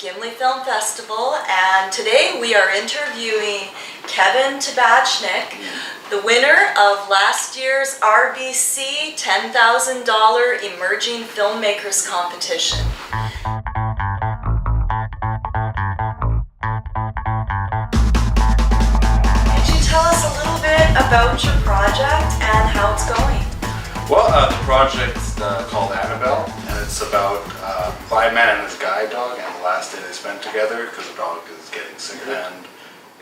Gimli Film Festival, and today we are interviewing Kevin Tabachnick, the winner of last year's RBC $10,000 Emerging Filmmakers Competition. Could you tell us a little bit about your project and how it's going? Well, the project's called Annabelle, and it's about a blind man and his guide dog and the last day they spent together because the dog is getting sick. And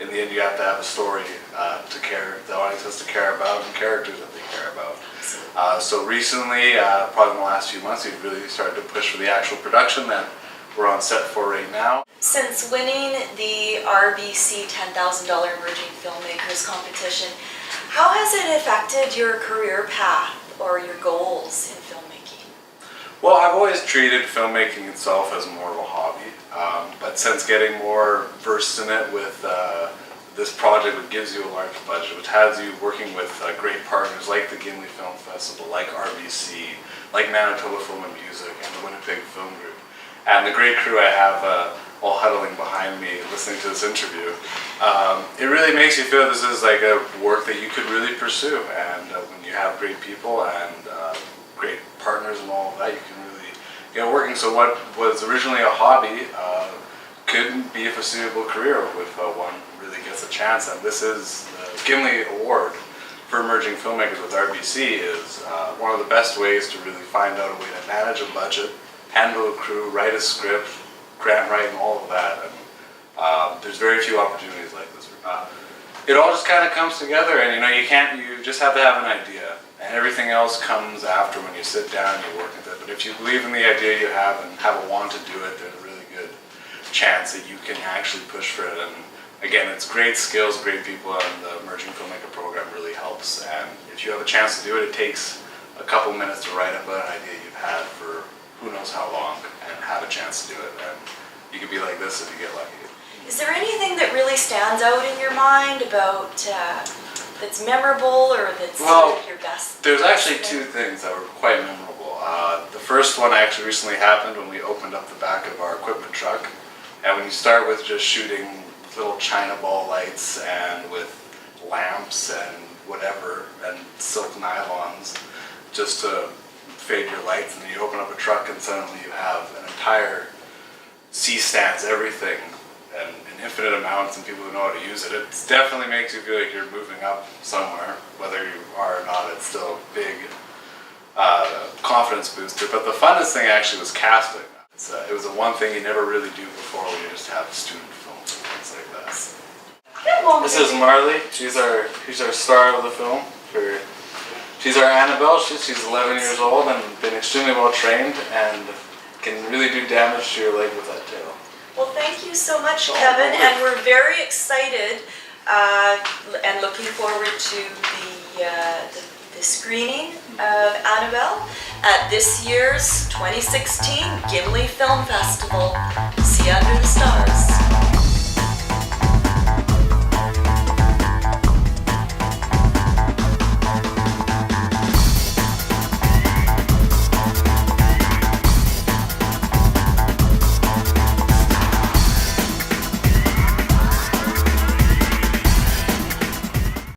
in the end, you have to have a story the audience has to care about and characters that they care about. So recently, probably in the last few months, we've really started to push for the actual production that we're on set for right now. Since winning the RBC $10,000 Emerging Filmmakers Competition, how has it affected your career path or your goals in filmmaking? Well, I've always treated filmmaking itself as more of a hobby, but since getting more versed in it with this project, which gives you a large budget, which has you working with great partners like the Gimli Film Festival, like RBC, like Manitoba Film and Music, and the Winnipeg Film Group, and the great crew I have all huddling behind me listening to this interview, it really makes you feel this is like a work that you could really pursue, and when you have great people and great partners and all of that, you can really get working. So what was originally a hobby could be a foreseeable career if one really gets a chance, and this is the Gimli Award for Emerging Filmmakers with RBC is one of the best ways to really find out a way to manage a budget, handle a crew, write a script, grant writing, all of that, and there's very few opportunities like this. It all just kind of comes together, and you just have to have an idea, and everything else comes after when you sit down and you work with it. But if you believe in the idea you have and have a want to do it, there's a really good chance that you can actually push for it. And again, it's great skills, great people, and the Emerging Filmmaker program really helps. And if you have a chance to do it, it takes a couple minutes to write about an idea you've had for who knows how long and have a chance to do it. And you could be like this if you get lucky. Is there anything that really stands out in your mind about that's memorable or that's your best? There's actually two things that were quite memorable. The first one actually recently happened when we opened up the back of our equipment truck. And when you start with just shooting little China ball lights and with lamps and whatever and silk nylons just to fade your lights, and then you open up a truck and suddenly you have an entire C-stands, everything, and in infinite amounts, and people who know how to use it. It definitely makes you feel like you're moving up somewhere. Whether you are or not, it's still a big confidence booster. But the funnest thing actually was casting. It was the one thing you never really do before when you just have student films and things like that. This is Marley. She's our star of the film. She's our Annabelle. She's 11 years old and been extremely well trained and can really do damage to your leg with that tail. Well, thank you so much, Kevin, and we're very excited and looking forward to the screening of Annabelle at this year's 2016 Gimli Film Festival. See you under the stars.